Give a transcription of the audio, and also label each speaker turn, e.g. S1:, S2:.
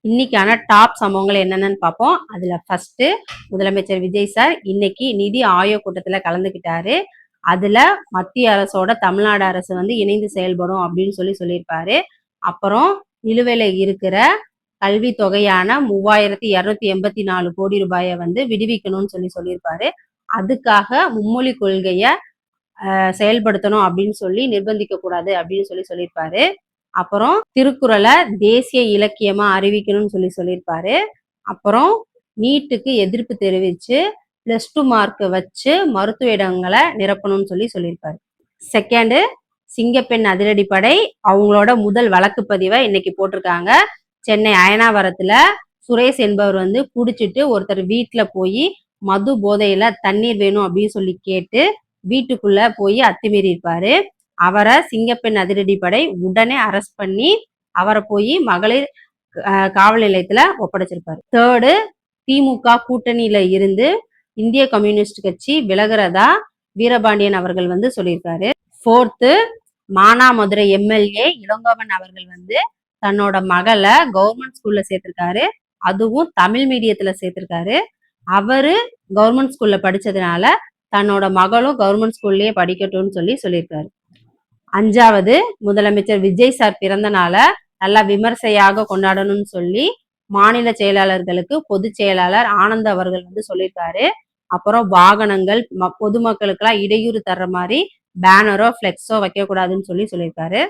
S1: இன்னைக்கான டாப் சம்பவங்கள் என்னென்னு பார்ப்போம். அதுல ஃபர்ஸ்ட் முதலமைச்சர் விஜய் சார் இன்னைக்கு நிதி ஆயோக் கூட்டத்துல கலந்துக்கிட்டாரு. அதுல மத்திய அரசோட தமிழ்நாடு அரசு வந்து இணைந்து செயல்படும் அப்படின்னு சொல்லியிருப்பாரு. அப்புறம் நிலுவையில இருக்கிற கல்வி தொகையான 3284 கோடி ரூபாயை வந்து விடுவிக்கணும்னு சொல்லியிருப்பாரு. அதுக்காக மும்மொழி கொள்கைய செயல்படுத்தணும் அப்படின்னு சொல்லி நிர்பந்திக்க கூடாது அப்படின்னு சொல்லியிருப்பாரு. அப்புறம் திருக்குறளை தேசிய இலக்கியமா அறிவிக்கணும்னு சொல்லியிருப்பாரு. அப்புறம் நீட்டுக்கு எதிர்ப்பு தெரிவிச்சு +2 மார்க் வச்சு மருத்துவ இடங்களை நிரப்பணும்னு சொல்லியிருப்பாரு. செகண்ட், சிங்கப்பெண் அதிரடிப்படை அவங்களோட முதல் வழக்கு பதிவை இன்னைக்கு போட்டிருக்காங்க. சென்னை அயனாவரத்துல சுரேஷ் என்பவர் வந்து குடிச்சிட்டு ஒருத்தர் வீட்டுல போய் மது போதையில தண்ணீர் வேணும் அப்படின்னு சொல்லி கேட்டு வீட்டுக்குள்ள போய் அத்துமீறி இருப்பாரு. அவரை சிங்கப்பெண் அதிரடிப்படை உடனே அரெஸ்ட் பண்ணி அவரை போய் மகளிர் காவல் நிலையத்துல ஒப்படைச்சிருப்பாரு. தேர்டு, திமுக கூட்டணியில இருந்து இந்திய கம்யூனிஸ்ட் கட்சி விலகிறதா வீரபாண்டியன் அவர்கள் வந்து சொல்லியிருக்காரு. ஃபோர்த்து, மானாமதுரை எம்எல்ஏ இளங்கோவன் அவர்கள் வந்து தன்னோட மகளை கவர்மெண்ட் ஸ்கூல்ல சேர்த்திருக்காரு. அதுவும் தமிழ் மீடியத்துல சேர்த்திருக்காரு. அவரு கவர்மெண்ட் ஸ்கூல்ல படிச்சதுனால தன்னோட மகளும் கவர்மெண்ட் ஸ்கூல்லயே படிக்கட்டும்னு சொல்லியிருக்காரு. அஞ்சாவது, முதலமைச்சர் விஜய் சார் பிறந்த நாளை நல்லா விமர்சையாக கொண்டாடணும்னு சொல்லி மாநில செயலாளர்களுக்கு பொதுச் செயலாளர் ஆனந்த் அவர்கள் வந்து சொல்லியிருக்காரு. அப்புறம் வாகனங்கள் பொதுமக்களுக்கெல்லாம் இடையூறு தர்ற மாதிரி பேனரோ ஃபிளெக்ஸோ வைக்க கூடாதுன்னு சொல்லியிருக்காரு.